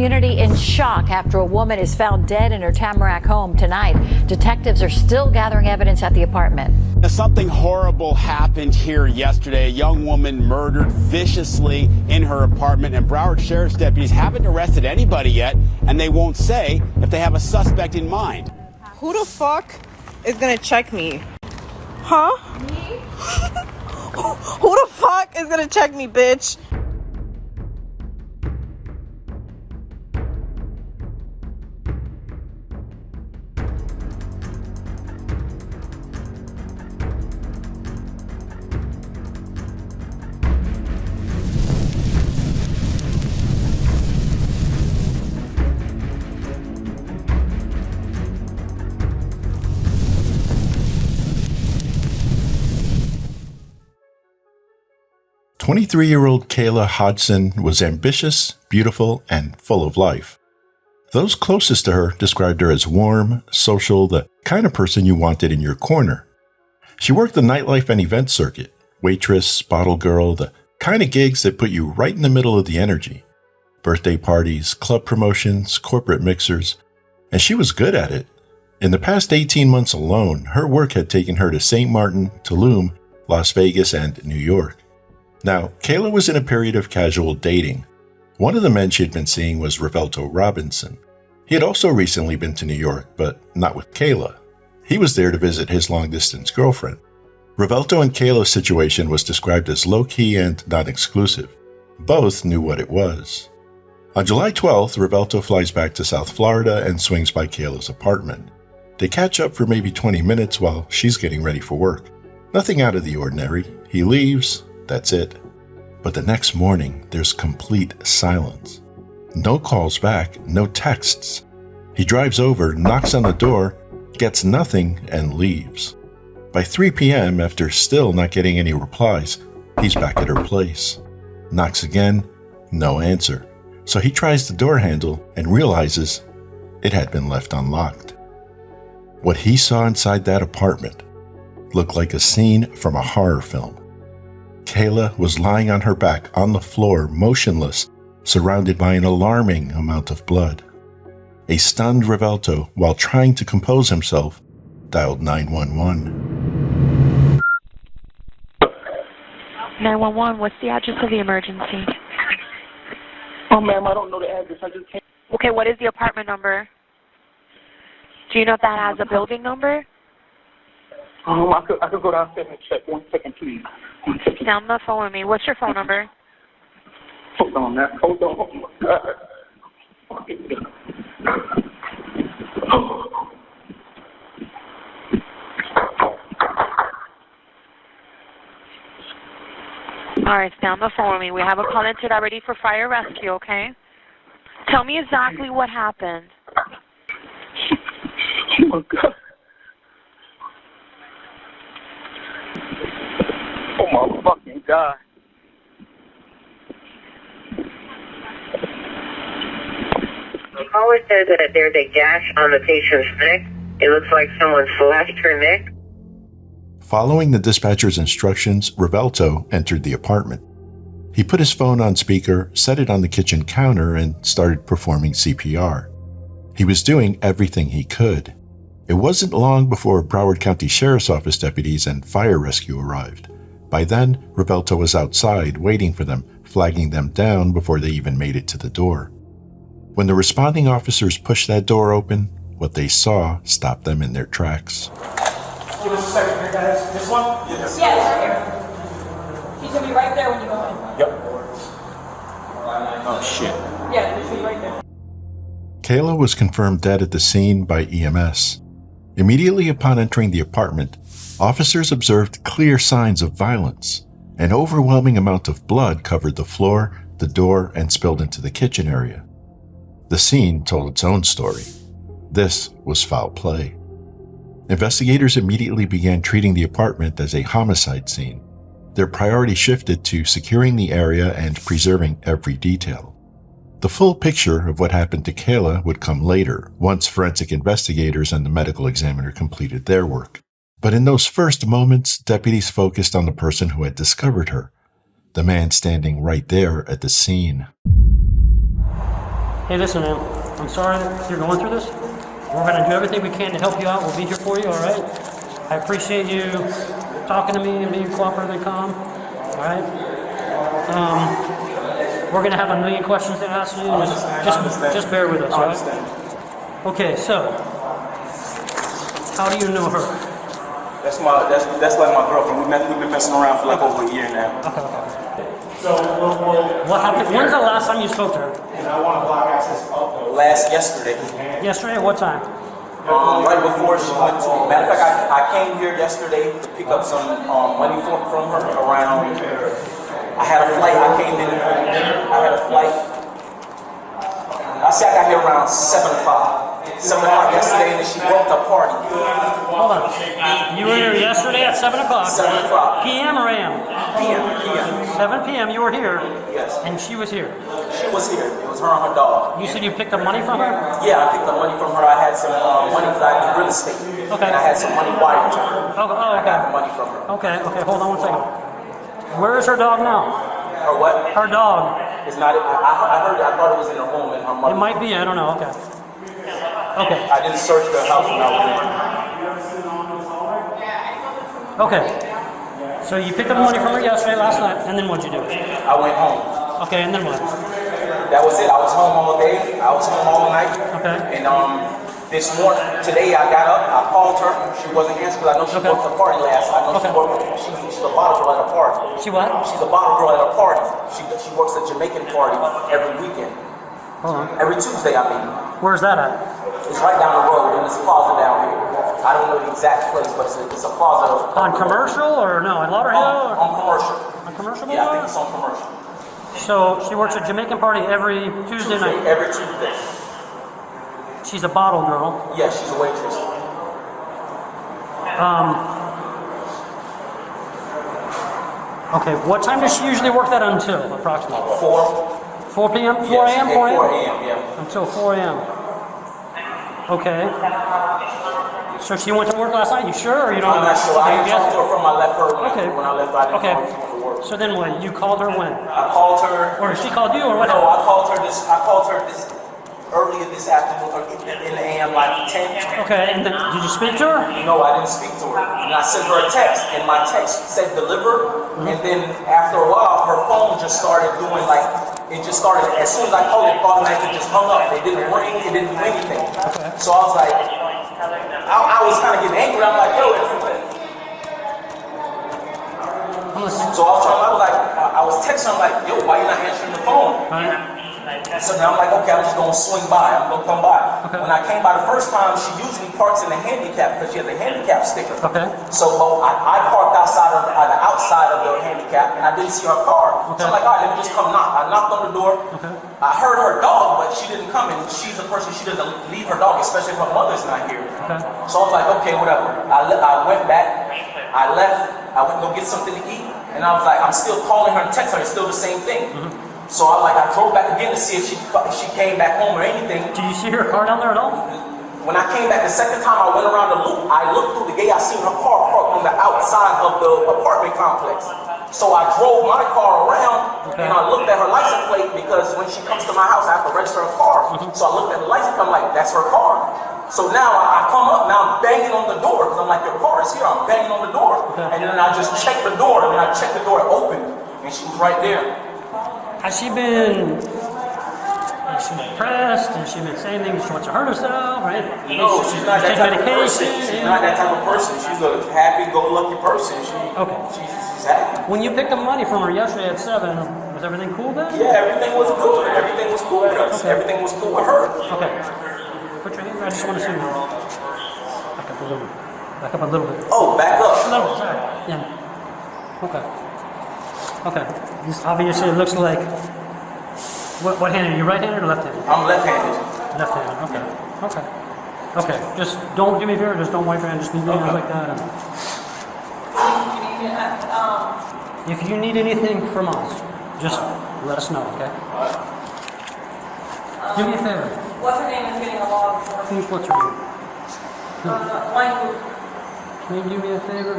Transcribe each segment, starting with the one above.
community in shock after a woman is found dead in her Tamarac home tonight. Detectives are still gathering evidence at the apartment. Now, something horrible happened here yesterday. A young woman murdered viciously in her apartment, and Broward Sheriff's deputies haven't arrested anybody yet, and they won't say if they have a suspect in mind. Who the fuck is gonna check me? Huh? Me? Who the fuck is gonna check me, bitch? "23-year-old Kayla Hodgson was ambitious, beautiful, and full of life. Those closest to her described her as warm, social, the kind of person you wanted in your corner. She worked the nightlife and event circuit, waitress, bottle girl, the kind of gigs that put you right in the middle of the energy. Birthday parties, club promotions, corporate mixers, and she was good at it. In the past 18 months alone, her work had taken her to St. Martin, Tulum, Las Vegas, and New York. Now, Kayla was in a period of casual dating. One of the men she'd been seeing was Rivelto Robinson. He had also recently been to New York, but not with Kayla. He was there to visit his long-distance girlfriend. Rivelto and Kayla's situation was described as low-key and not exclusive. Both knew what it was. On July 12th, Rivelto flies back to South Florida and swings by Kayla's apartment. They catch up for maybe 20 minutes while she's getting ready for work. Nothing out of the ordinary. He leaves. That's it. But the next morning, there's complete silence. No calls back, no texts. He drives over, knocks on the door, gets nothing, and leaves. By 3 p.m., after still not getting any replies, he's back at her place. Knocks again, no answer. So he tries the door handle and realizes it had been left unlocked. What he saw inside that apartment looked like a scene from a horror film. Kayla was lying on her back on the floor, motionless, surrounded by an alarming amount of blood. A stunned Rivelto, while trying to compose himself, dialed 911. 911, what's the address of the emergency? Oh, ma'am, I don't know the address. I just came. Okay, what is the apartment number? Do you know if that has a building number? I could go downstairs and check. 1 second, please. 1 second. Stay on the phone with me. What's your phone number? Hold on, man. Hold on. Oh, my God. All right, stay on the phone with me. We have a call entered already for fire rescue, okay? Tell me exactly what happened. Oh, my God. Oh, my fucking God. The caller said that there's a gash on the patient's neck. It looks like someone slashed her neck. Following the dispatcher's instructions, Rivelto entered the apartment. He put his phone on speaker, set it on the kitchen counter, and started performing CPR. He was doing everything he could. It wasn't long before Broward County Sheriff's Office deputies and fire rescue arrived. By then, Rivelto was outside waiting for them, flagging them down before they even made it to the door. When the responding officers pushed that door open, what they saw stopped them in their tracks. Give us a second here, guys. This one? Yes. Yeah, it's right here. He's gonna be right there when you go in. Yep. Oh, shit. Yeah, he's gonna be right there. Kayla was confirmed dead at the scene by EMS. Immediately upon entering the apartment, officers observed clear signs of violence. An overwhelming amount of blood covered the floor, the door, and spilled into the kitchen area. The scene told its own story. This was foul play. Investigators immediately began treating the apartment as a homicide scene. Their priority shifted to securing the area and preserving every detail. The full picture of what happened to Kayla would come later, once forensic investigators and the medical examiner completed their work. But in those first moments, deputies focused on the person who had discovered her, the man standing right there at the scene. Hey, listen, man. I'm sorry that you're going through this. We're going to do everything we can to help you out. We'll be here for you, all right? I appreciate you talking to me and being cooperative and calm, all right? We're going to have a million questions to ask you. Just bear with us, all right? Okay, so how do you know her? That's like my girlfriend. We've been messing around for like over a year now. Okay. So what happened? When's the last time you spoke to her? And I want to block access. Yesterday. Yesterday? What time? Right before she went to. Matter of fact, I came here yesterday to pick up some money from her around. I had a flight. I came in. I had a flight. I say I got here around 7 o'clock. 7 o'clock yesterday, and then she broke the party. Hold on. You were here yesterday at 7 o'clock. 7 o'clock. PM or AM? PM. 7 PM, you were here. Yes. And she was here. She was here. It was her and her dog. You said you picked up money from her? Yeah, I picked up money from her. I had some money because I do real estate. Okay. And I had some money wired to her. Oh, I okay. got the money from her. Okay, hold on one second. Where is her dog now? Her what? Her dog. It's not. I thought it was in her home and her mother. It might be, I don't know, okay. Okay. I didn't search the house when I was in. Okay. So you picked up money from her yesterday, last night, and then what'd you do? I went home. Okay, and then what? That was it. I was home all day. I was home all night. Okay. And this morning, today I got up. I called her. She wasn't answering because I know she worked the party last night. I know she's a bottle girl at a party. She what? She's a bottle girl at a party. She works a Jamaican party every weekend. Hold on. Every Tuesday, I mean. Where's that at? It's right down the road in this plaza down here. I don't know the exact place, but it's a plaza. On Commercial or no? In Lauderhill? On Commercial. On Commercial? Yeah, I think it's on Commercial. So she works a Jamaican party every Tuesday night? Every Tuesday. She's a bottle girl. Yeah, she's a waitress. Okay, what time does she usually work that until, approximately? 4 p.m.? 4 a.m.? 4 a.m.? 4 a.m., yeah. Until 4 a.m. Okay. So she went to work last night, you sure? Or you don't? I'm not sure. I didn't talk to her from I left her when I left. I didn't talk to her to work. So then what? You called her when? I called her. Or she called you or what? No, I called her this earlier this afternoon, or in the AM, like 10. Okay, and then did you speak to her? No, I didn't speak to her. And I sent her a text, and my text said deliver. And then after a while, her phone just started doing like, it just started, as soon as I called it, automatically just hung up. It didn't ring, it didn't do anything. Okay. So I was like, I was kind of getting angry. I'm like, yo, so I was texting her, I'm like, yo, why you not answering the phone? So now I'm like, okay, I'm just gonna swing by. I'm gonna come by. Okay. When I came by the first time, she usually parks in the handicap because she has a handicap sticker. Okay. So I parked outside of the outside of the handicap, and I didn't see her car. Okay. So I'm like, all right, let me just come knock. I knocked on the door. Okay. I heard her dog, but she didn't come in. She's a person, she doesn't leave her dog, especially if her mother's not here. Okay. So I was like, okay, whatever. I went back. I left. I went to go get something to eat, and I was like, I'm still calling her and texting her. It's still the same thing. Mm-hmm. So I drove back again to see if she came back home or anything. Did you see her car down there at all? When I came back the second time, I went around the loop. I looked through the gate. I seen her car parked on the outside of the apartment complex. So I drove my car around and I looked at her license plate because when she comes to my house, I have to register her car. Mm-hmm. So I looked at the license plate. I'm like, that's her car. So now I come up, now I'm banging on the door because I'm like, your car is here. I'm banging on the door. Okay. And then I just checked the door. And when I checked the door, it opened. And she was right there. Has she been depressed? Has she been saying things she wants to hurt herself? Right? No, she's not that type of person. She's not that type of person. She's a happy-go-lucky person. She's happy. When you picked up money from her yesterday at 7, was everything cool then? Yeah, everything was good. Everything was cool with us. Okay. Everything was cool with her. Okay. Put your hands. I just want to see you. Back up a little bit. Back up a little bit. Oh, back up. A little bit. Sorry. Yeah. Okay. Okay. This obviously it looks like. What hand are you? Right-handed or left-handed? I'm left-handed. Left-handed. Okay. Okay. Okay. Just don't do me a favor. Just don't wipe your hand. Just leave your hands like that. If you need anything from us, just let us know. Okay. Do me a favor. What's her name is getting a log for? What's her name? Can you do me a favor?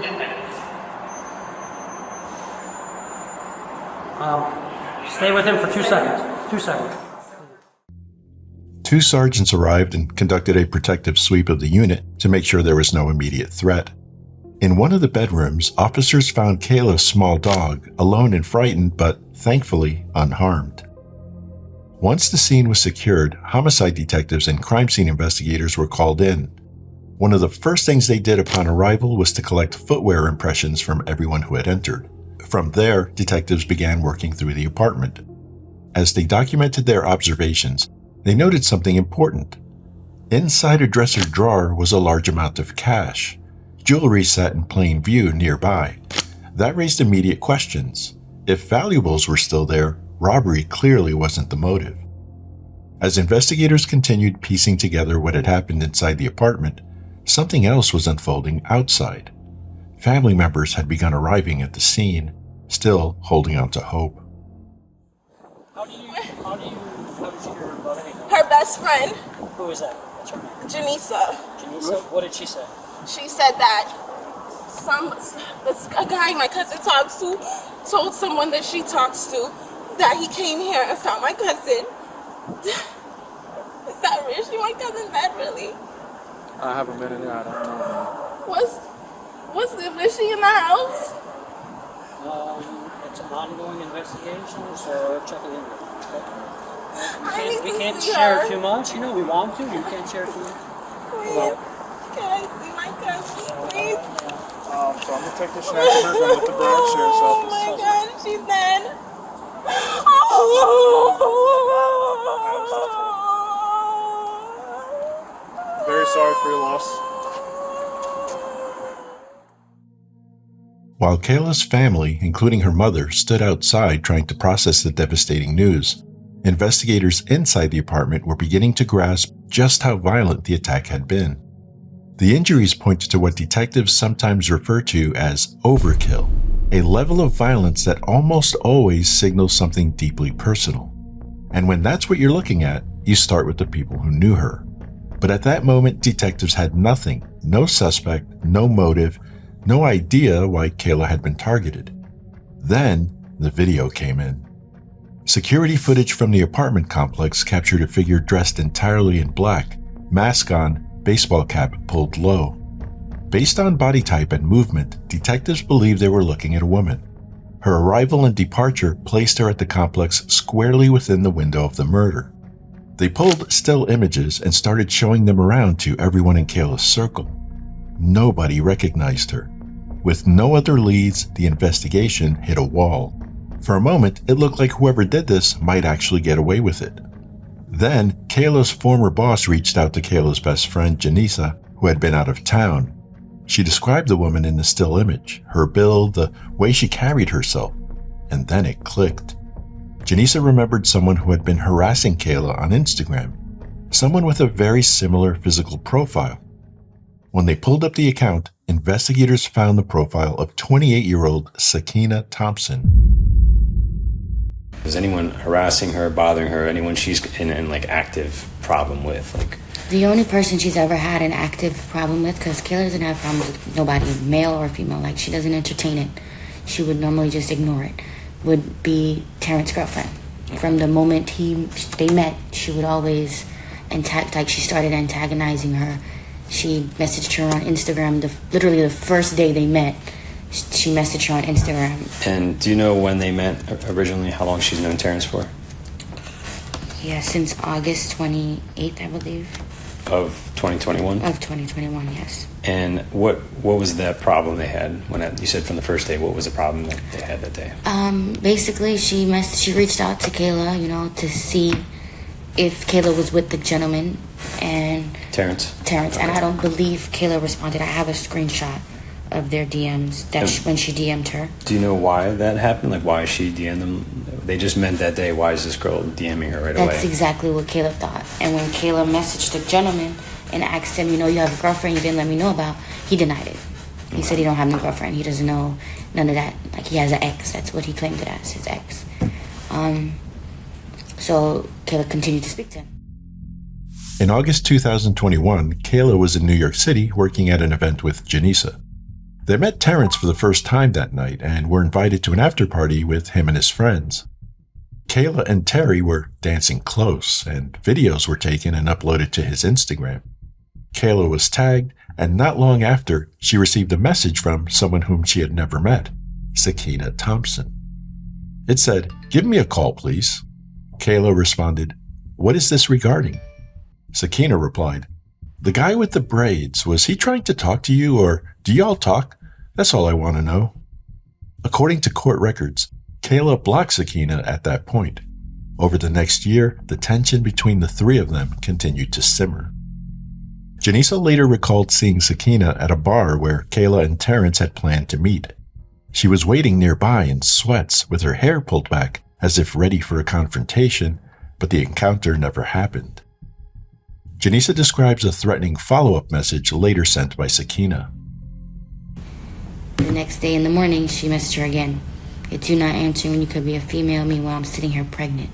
Stay with him for 2 seconds. 2 seconds. 2 sergeants arrived and conducted a protective sweep of the unit to make sure there was no immediate threat. In one of the bedrooms, officers found Kayla's small dog, alone and frightened, but thankfully unharmed. Once the scene was secured, homicide detectives and crime scene investigators were called in. One of the first things they did upon arrival was to collect footwear impressions from everyone who had entered. From there, detectives began working through the apartment. As they documented their observations, they noted something important. Inside a dresser drawer was a large amount of cash. Jewelry sat in plain view nearby. That raised immediate questions. If valuables were still there, robbery clearly wasn't the motive. As investigators continued piecing together what had happened inside the apartment, something else was unfolding outside. Family members had begun arriving at the scene, still holding on to hope. How did your mother name? Her best friend, Who is that? What's her name? Janisa. Janisa? What did she say? She said that a guy my cousin talks to told someone that she talks to that he came here and found my cousin. Is that really my cousin bad, really? I haven't been in there. I don't know. Is she in the house? It's an ongoing investigation, so check it in. I We need can't to see share her. too much. You know, we want to. You can't share too much. Please. Can I see my cousin, please? So I'm gonna take this snatch of her, go with the Broward Sheriff's Oh Office. my God, she's dead. Very sorry for your loss. While Kayla's family, including her mother, stood outside trying to process the devastating news, investigators inside the apartment were beginning to grasp just how violent the attack had been. The injuries pointed to what detectives sometimes refer to as overkill, a level of violence that almost always signals something deeply personal. And when that's what you're looking at, you start with the people who knew her. But at that moment, detectives had nothing, no suspect, no motive, no idea why Kayla had been targeted. Then, the video came in. Security footage from the apartment complex captured a figure dressed entirely in black, mask on, baseball cap pulled low. Based on body type and movement, detectives believed they were looking at a woman. Her arrival and departure placed her at the complex squarely within the window of the murder. They pulled still images and started showing them around to everyone in Kayla's circle. Nobody recognized her. With no other leads, the investigation hit a wall. For a moment, it looked like whoever did this might actually get away with it. Then, Kayla's former boss reached out to Kayla's best friend, Janisa, who had been out of town. She described the woman in the still image, her build, the way she carried herself, and then it clicked. Janisa remembered someone who had been harassing Kayla on Instagram, someone with a very similar physical profile. When they pulled up the account, investigators found the profile of 28-year-old Sakiyna Thompson. Is anyone harassing her, bothering her, anyone she's in like active problem with? Like the only person she's ever had an active problem with, because Kayla doesn't have problems with nobody, male or female, like she doesn't entertain it. She would normally just ignore it, would be Terrence's girlfriend. From the moment they met, she would always she started antagonizing her. She messaged her on Instagram, literally the first day they met. She messaged her on Instagram. And do you know when they met originally, how long she's known Terrence for? Yeah, since August 28th, I believe. Of 2021? Of 2021, yes. And what was that problem they had? You said from the first day, what was the problem that they had that day? Basically, she reached out to Kayla, to see if Kayla was with the gentleman and Terrence, and I don't believe Kayla responded. I have a screenshot of their DMs when she DM'd her. Do you know why that happened? Like why she DM'd them? They just met that day. Why is this girl DMing her right away? That's exactly what Kayla thought. And when Kayla messaged the gentleman and asked him, you have a girlfriend you didn't let me know about, he denied it. He said he don't have no girlfriend. He doesn't know none of that. Like he has an ex. That's what he claimed it as, his ex. So Kayla continued to speak to him. In August 2021, Kayla was in New York City working at an event with Janisa. They met Terrence for the first time that night and were invited to an after party with him and his friends. Kayla and Terry were dancing close, and videos were taken and uploaded to his Instagram. Kayla was tagged, and not long after, she received a message from someone whom she had never met, Sakiyna Thompson. It said, "Give me a call, please." Kayla responded, "What is this regarding?" Sakiyna replied, "The guy with the braids, was he trying to talk to you, or do y'all talk? That's all I want to know." According to court records, Kayla blocked Sakiyna at that point. Over the next year, the tension between the three of them continued to simmer. Janisa later recalled seeing Sakiyna at a bar where Kayla and Terrence had planned to meet. She was waiting nearby in sweats with her hair pulled back as if ready for a confrontation, but the encounter never happened. Janisa describes a threatening follow-up message later sent by Sakiyna. The next day in the morning, she messaged her again. "It's you not answering when you could be a female, meanwhile I'm sitting here pregnant.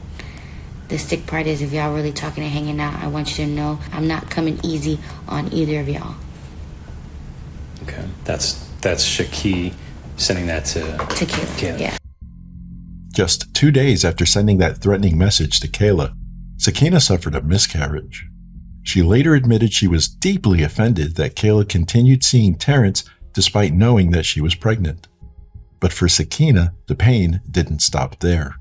The stick part is if y'all really talking and hanging out, I want you to know I'm not coming easy on either of y'all." Okay, that's Shaki sending that to Kayla. Yeah. Just 2 days after sending that threatening message to Kayla, Sakiyna suffered a miscarriage. She later admitted she was deeply offended that Kayla continued seeing Terrence despite knowing that she was pregnant. But for Sakiyna, the pain didn't stop there.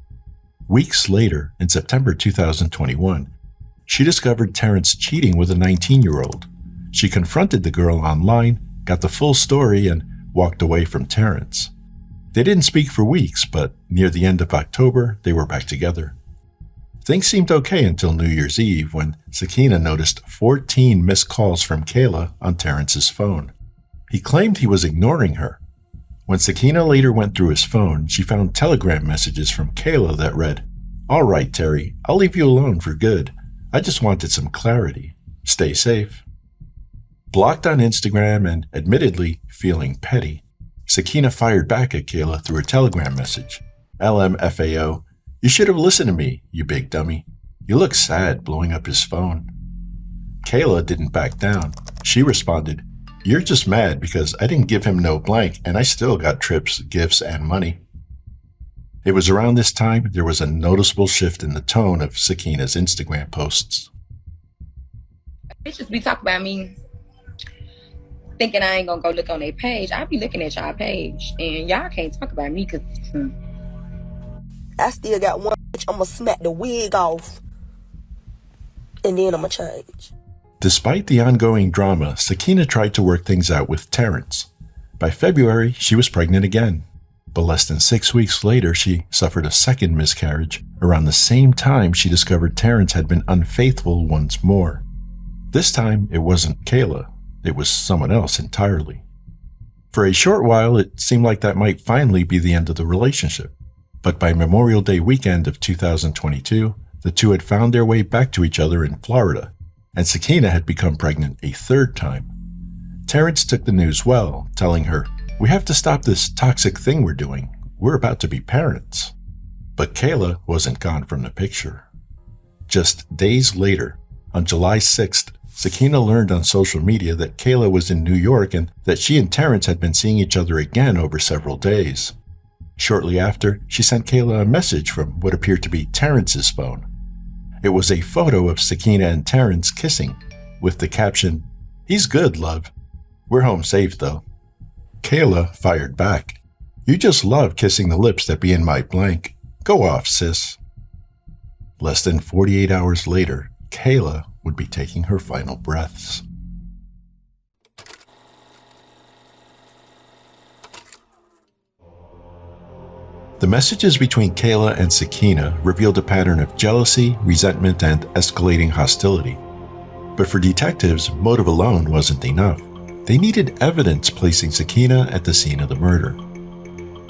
Weeks later, in September 2021, she discovered Terrence cheating with a 19-year-old. She confronted the girl online, got the full story, and walked away from Terrence. They didn't speak for weeks, but near the end of October, they were back together. Things seemed okay until New Year's Eve when Sakiyna noticed 14 missed calls from Kayla on Terrence's phone. He claimed he was ignoring her. When Sakiyna later went through his phone, she found telegram messages from Kayla that read, "All right, Terry, I'll leave you alone for good. I just wanted some clarity. Stay safe." Blocked on Instagram and admittedly feeling petty, Sakiyna fired back at Kayla through a telegram message. "LMFAO, you should have listened to me, you big dummy. You look sad blowing up his phone." Kayla didn't back down. She responded, "You're just mad because I didn't give him no blank and I still got trips, gifts, and money." It was around this time there was a noticeable shift in the tone of Sakiyna's Instagram posts. Bitches be talking about me thinking I ain't gonna go look on their page. I be looking at y'all page and y'all can't talk about me because I still got one bitch. I'm gonna smack the wig off and then I'm gonna change. Despite the ongoing drama, Sakiyna tried to work things out with Terrence. By February, she was pregnant again. But less than 6 weeks later, she suffered a second miscarriage around the same time she discovered Terrence had been unfaithful once more. This time, it wasn't Kayla. It was someone else entirely. For a short while, it seemed like that might finally be the end of the relationship. But by Memorial Day weekend of 2022, the two had found their way back to each other in Florida, and Sakiyna had become pregnant a third time. Terrence took the news well, telling her, "We have to stop this toxic thing we're doing. We're about to be parents." But Kayla wasn't gone from the picture. Just days later, on July 6th, Sakiyna learned on social media that Kayla was in New York and that she and Terrence had been seeing each other again over several days. Shortly after, she sent Kayla a message from what appeared to be Terrence's phone. It was a photo of Sakiyna and Terrence kissing, with the caption, "He's good, love. We're home safe, though." Kayla fired back, "You just love kissing the lips that be in my blank. Go off, sis." Less than 48 hours later, Kayla would be taking her final breaths. The messages between Kayla and Sakiyna revealed a pattern of jealousy, resentment, and escalating hostility. But for detectives, motive alone wasn't enough. They needed evidence placing Sakiyna at the scene of the murder.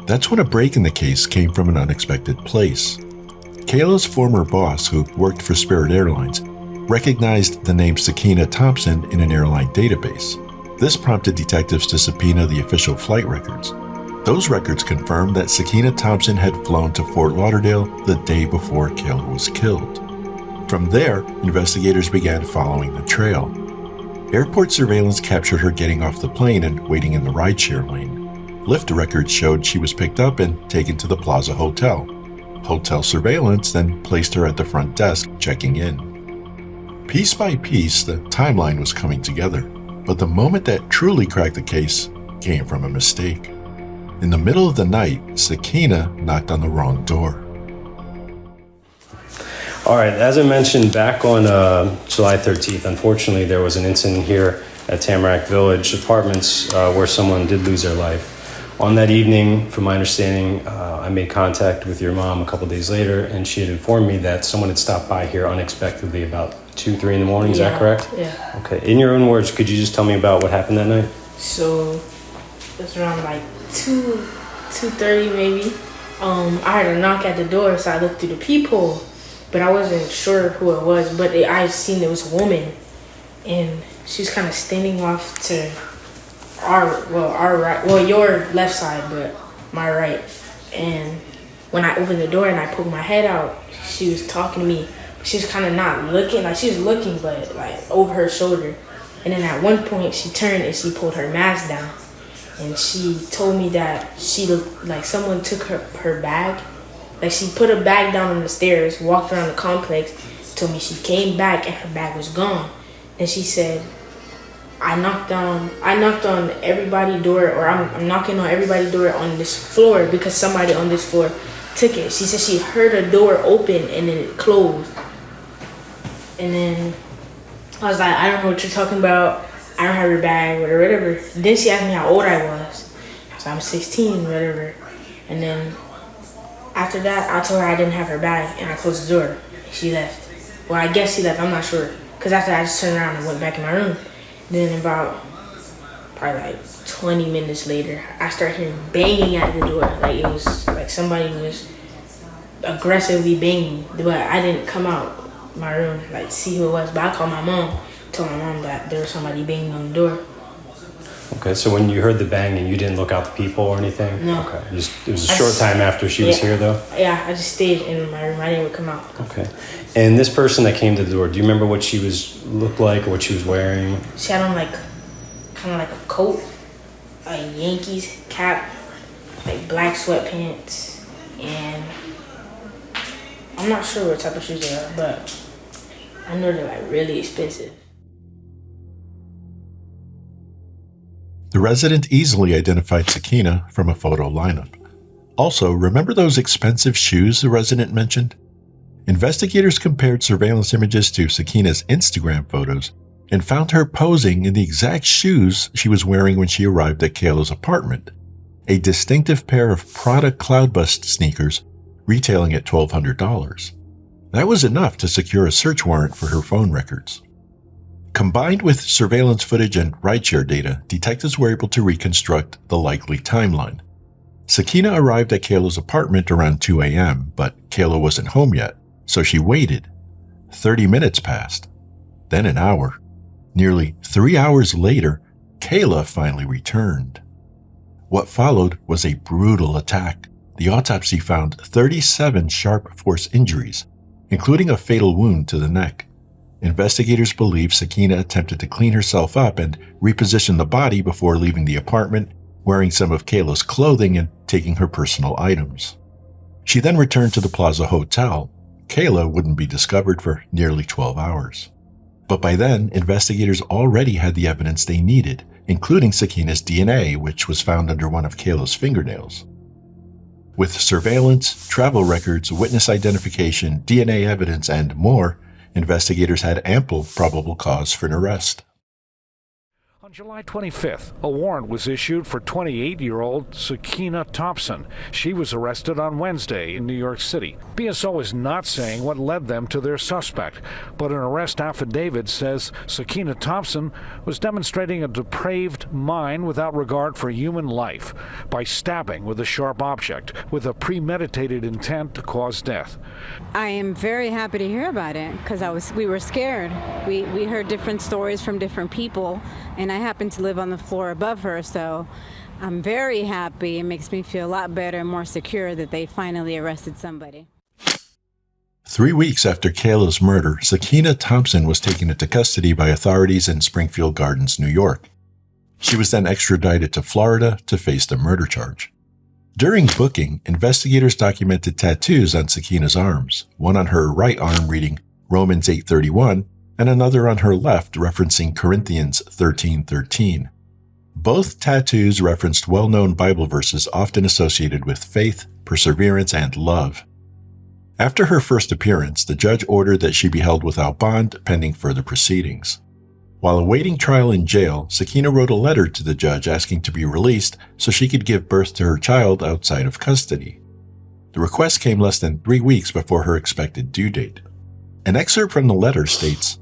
That's when a break in the case came from an unexpected place. Kayla's former boss, who worked for Spirit Airlines, recognized the name Sakiyna Thompson in an airline database. This prompted detectives to subpoena the official flight records. Those records confirmed that Sakiyna Thompson had flown to Fort Lauderdale the day before Kayla was killed. From there, investigators began following the trail. Airport surveillance captured her getting off the plane and waiting in the rideshare lane. Lyft records showed she was picked up and taken to the Plaza Hotel. hotel surveillance, then placed her at the front desk, checking in. Piece by piece, the timeline was coming together, but the moment that truly cracked the case came from a mistake. In the middle of the night, Sakiyna knocked on the wrong door. All right, as I mentioned back on July 13th, unfortunately, there was an incident here at Tamarac Village Apartments where someone did lose their life. On that evening, from my understanding, I made contact with your mom a couple days later, and she had informed me that someone had stopped by here unexpectedly about 2, 3 in the morning. Is that correct? Yeah. Okay. In your own words, could you just tell me about what happened that night? So it was around like 2:30 maybe. I heard a knock at the door, so I looked through the peephole, but I wasn't sure who it was. But I seen there was a woman, and she was kind of standing off to our right, well, your left side, but my right. And when I opened the door and I poked my head out, she was talking to me. She was kind of not looking, like she was looking, but like over her shoulder. And then at one point she turned and she pulled her mask down. And she told me that she looked like someone took her bag. Like she put a bag down on the stairs, walked around the complex, told me she came back and her bag was gone. And she said, I knocked on everybody's door, or I'm knocking on everybody's door on this floor because somebody on this floor took it. She said she heard a door open and then it closed. And then I was like, I don't know what you're talking about. I don't have your bag, whatever. Then she asked me how old I was. I was like, I'm 16, whatever. And then after that, I told her I didn't have her bag, and I closed the door. She left. Well, I guess she left. I'm not sure. Because after that, I just turned around and went back in my room. Then about probably like 20 minutes later, I started hearing banging at the door. Like it was like somebody was aggressively banging. But I didn't come out my room like see who it was. But I called my mom, told my mom that there was somebody banging on the door. Okay, so when you heard the banging, you didn't look out the peephole or anything? No. Okay, it was a short time after she was here, though? Yeah, I just stayed in my room. I didn't even come out. Okay. And this person that came to the door, do you remember what she looked like or what she was wearing? She had on like kind of like a coat, a Yankees cap, like black sweatpants, and I'm not sure what type of shoes they are, but I know they're like really expensive. The resident easily identified Sakiyna from a photo lineup. Also, remember those expensive shoes the resident mentioned? Investigators compared surveillance images to Sakiyna's Instagram photos and found her posing in the exact shoes she was wearing when she arrived at Kayla's apartment, a distinctive pair of Prada Cloudbust sneakers retailing at $1,200. That was enough to secure a search warrant for her phone records. Combined with surveillance footage and rideshare data, detectives were able to reconstruct the likely timeline. Sakiyna arrived at Kayla's apartment around 2 a.m., but Kayla wasn't home yet, so she waited. 30 minutes passed, then an hour. Nearly 3 hours later, Kayla finally returned. What followed was a brutal attack. The autopsy found 37 sharp force injuries, including a fatal wound to the neck. Investigators believe Sakiyna attempted to clean herself up and reposition the body before leaving the apartment, wearing some of Kayla's clothing and taking her personal items. She then returned to the Plaza Hotel. Kayla wouldn't be discovered for nearly 12 hours. But by then, investigators already had the evidence they needed, including Sakiyna's DNA, which was found under one of Kayla's fingernails. With surveillance, travel records, witness identification, DNA evidence, and more, investigators had ample probable cause for an arrest. On July 25th, a warrant was issued for 28-year-old Sakiyna Thompson. She was arrested on Wednesday in New York City. BSO is not saying what led them to their suspect, but an arrest affidavit says Sakiyna Thompson was demonstrating a depraved mind without regard for human life by stabbing with a sharp object with a premeditated intent to cause death. I am very happy to hear about it because we were scared. We heard different stories from different people, and I happen to live on the floor above her, so I'm very happy. It makes me feel a lot better and more secure that they finally arrested somebody. 3 weeks after Kayla's murder, Sakiyna Thompson was taken into custody by authorities in Springfield Gardens, New York. She was then extradited to Florida to face the murder charge. During booking, investigators documented tattoos on Sakiyna's arms, one on her right arm reading Romans 8:31 and another on her left referencing Corinthians 13:13. Both tattoos referenced well-known Bible verses often associated with faith, perseverance, and love. After her first appearance, the judge ordered that she be held without bond pending further proceedings. While awaiting trial in jail, Sakiyna wrote a letter to the judge asking to be released so she could give birth to her child outside of custody. The request came less than 3 weeks before her expected due date. An excerpt from the letter states,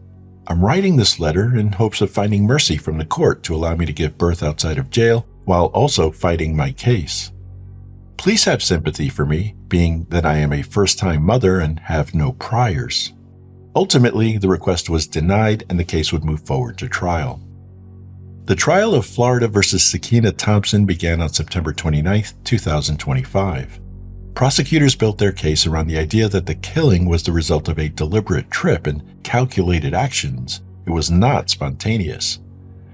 "I'm writing this letter in hopes of finding mercy from the court to allow me to give birth outside of jail while also fighting my case. Please have sympathy for me, being that I am a first-time mother and have no priors." Ultimately, the request was denied and the case would move forward to trial. The trial of Florida versus Sakiyna Thompson began on September 29, 2025. Prosecutors built their case around the idea that the killing was the result of a deliberate trip and calculated actions. It was not spontaneous.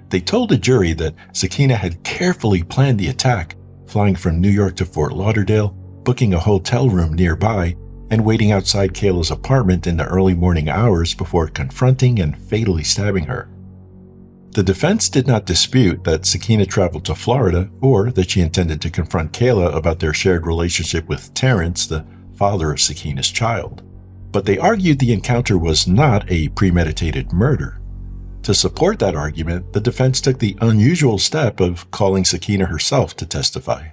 They told the jury that Sakiyna had carefully planned the attack, flying from New York to Fort Lauderdale, booking a hotel room nearby, and waiting outside Kayla's apartment in the early morning hours before confronting and fatally stabbing her. The defense did not dispute that Sakiyna traveled to Florida or that she intended to confront Kayla about their shared relationship with Terrence, the father of Sakiyna's child. But they argued the encounter was not a premeditated murder. To support that argument, the defense took the unusual step of calling Sakiyna herself to testify.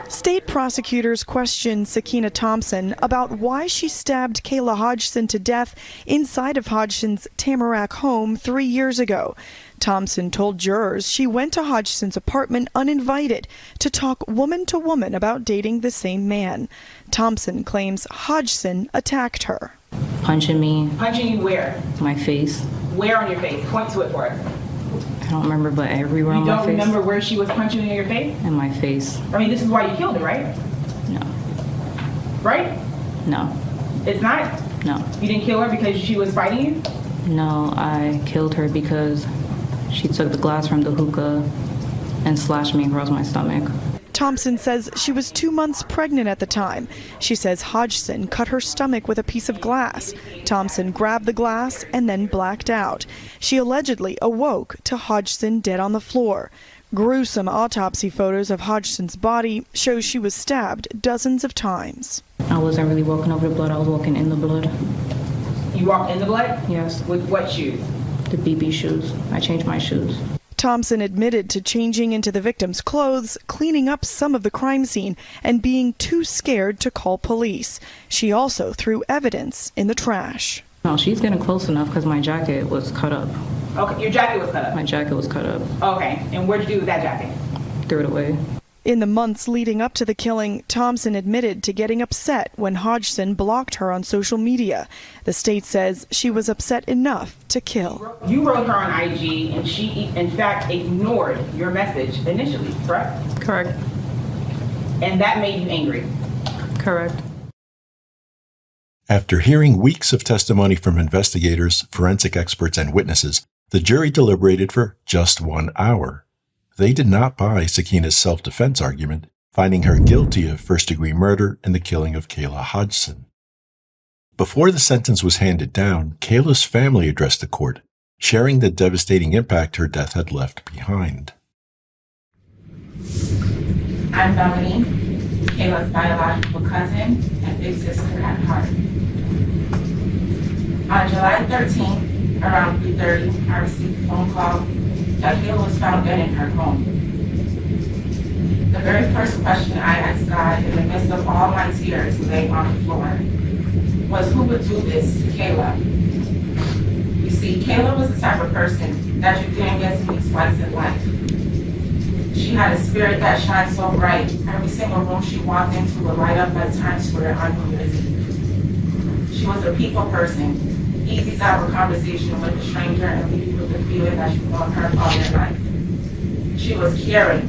State prosecutors questioned Sakiyna Thompson about why she stabbed Kayla Hodgson to death inside of Hodgson's Tamarac home 3 years ago. Thompson told jurors she went to Hodgson's apartment uninvited to talk woman to woman about dating the same man. Thompson claims Hodgson attacked her. Punching me. Punching you where? My face. Where on your face? Point to it for us. I don't remember, but everywhere on my face. You don't remember where she was punching you in your face? In my face. I mean, this is why you killed her, right? No. Right? No. It's not? No. You didn't kill her because she was fighting you? No, I killed her because she took the glass from the hookah and slashed me across my stomach. Thompson says she was 2 months pregnant at the time. She says Hodgson cut her stomach with a piece of glass. Thompson grabbed the glass and then blacked out. She allegedly awoke to Hodgson dead on the floor. Gruesome autopsy photos of Hodgson's body show she was stabbed dozens of times. I wasn't really walking over the blood, I was walking in the blood. You walked in the blood? Yes. With what shoes? The BB shoes. I changed my shoes. Thompson admitted to changing into the victim's clothes, cleaning up some of the crime scene, and being too scared to call police. She also threw evidence in the trash. No, she's getting close enough because my jacket was cut up. Okay, your jacket was cut up? My jacket was cut up. Okay, and what'd you do with that jacket? Threw it away. In the months leading up to the killing, Thompson admitted to getting upset when Hodgson blocked her on social media. The state says she was upset enough to kill. You wrote her on IG and she, in fact, ignored your message initially, correct? Correct. And that made you angry? Correct. After hearing weeks of testimony from investigators, forensic experts, and witnesses, the jury deliberated for just 1 hour. They did not buy Sakiyna's self-defense argument, finding her guilty of first-degree murder and the killing of Kayla Hodgson. Before the sentence was handed down, Kayla's family addressed the court, sharing the devastating impact her death had left behind. I'm Melanie, Kayla's biological cousin and big sister at heart. On July 13th, around 3:30, I received a phone call that Kayla was found dead in her home. The very first question I asked God in the midst of all my tears laying on the floor was, who would do this to Kayla? You see, Kayla was the type of person that you didn't get to meet twice in life. She had a spirit that shined so bright, every single room she walked into would light up like Times Square on New Year's Eve. She was a people person, easy to have a conversation with a stranger and leave you with the feeling that you've known her all your life. She was caring,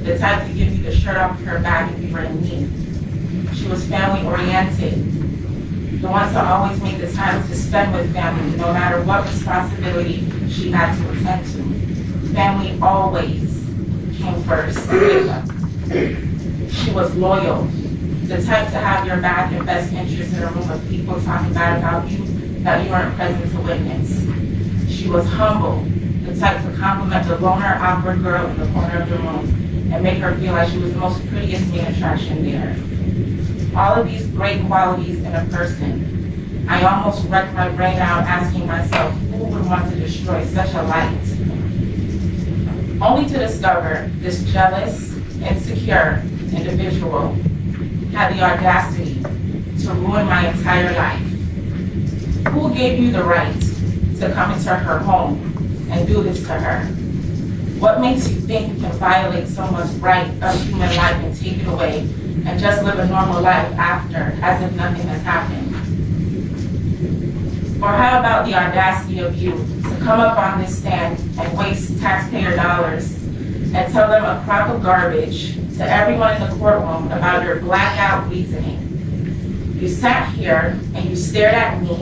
the type to give you the shirt off her back if you were in need. She was family oriented, the one to always make the time to spend with family, no matter what responsibility she had to attend to. Family always came first. She was loyal, the type to have your back and best interest in a room of people talking bad about you that you weren't present to witness. She was humble, the type to compliment the loner, awkward girl in the corner of the room and make her feel like she was the most prettiest main attraction there. All of these great qualities in a person. I almost wrecked my brain out asking myself, who would want to destroy such a light? Only to discover this jealous, insecure individual had the audacity to ruin my entire life. Who gave you the right to come into her home and do this to her? What makes you think you can violate someone's right of human life and take it away and just live a normal life after, as if nothing has happened? Or how about the audacity of you to come up on this stand and waste taxpayer dollars and tell them a crock of garbage to everyone in the courtroom about your blackout reasoning? You sat here and you stared at me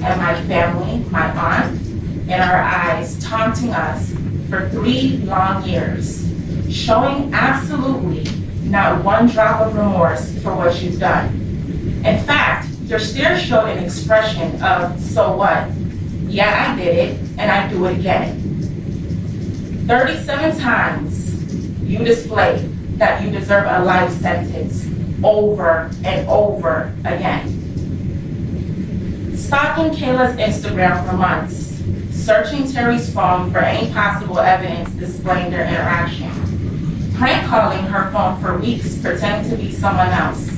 and my family, my aunt, in our eyes, taunting us for 3 long years, showing absolutely not one drop of remorse for what you've done. In fact, your stare showed an expression of, so what? Yeah, I did it, and I do it again. 37 times you displayed that you deserve a life sentence over and over again. Stalking Kayla's Instagram for months, searching Terry's phone for any possible evidence displaying their interaction, prank calling her phone for weeks pretending to be someone else.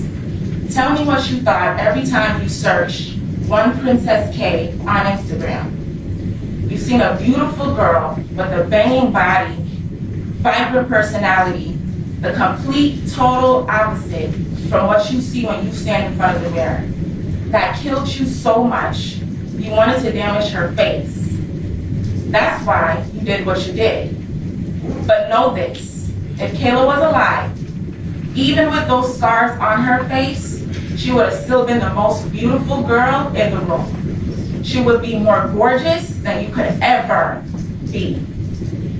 Tell me what you thought every time you searched one Princess K on Instagram. You've seen a beautiful girl with a banging body, vibrant personality, the complete, total opposite from what you see when you stand in front of the mirror. That killed you so much, you wanted to damage her face. That's why you did what you did. But know this, if Kayla was alive, even with those scars on her face, she would have still been the most beautiful girl in the room. She would be more gorgeous than you could ever be.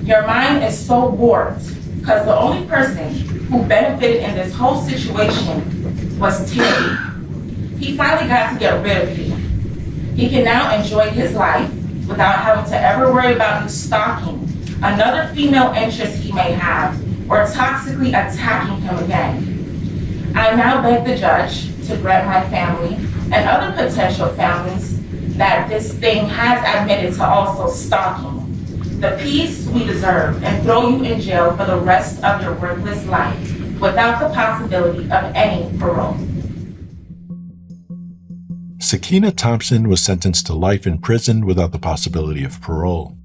Your mind is so warped because the only person who benefited in this whole situation was Terry. He finally got to get rid of you. He can now enjoy his life without having to ever worry about you stalking another female interest he may have or toxically attacking him again. I now beg the judge to grant my family and other potential families that this thing has admitted to also stalking the peace we deserve and throw you in jail for the rest of your worthless life without the possibility of any parole. Sakiyna Thompson was sentenced to life in prison without the possibility of parole.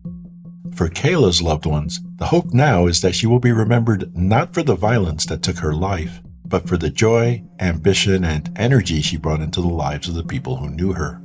For Kayla's loved ones, the hope now is that she will be remembered not for the violence that took her life, but for the joy, ambition, and energy she brought into the lives of the people who knew her.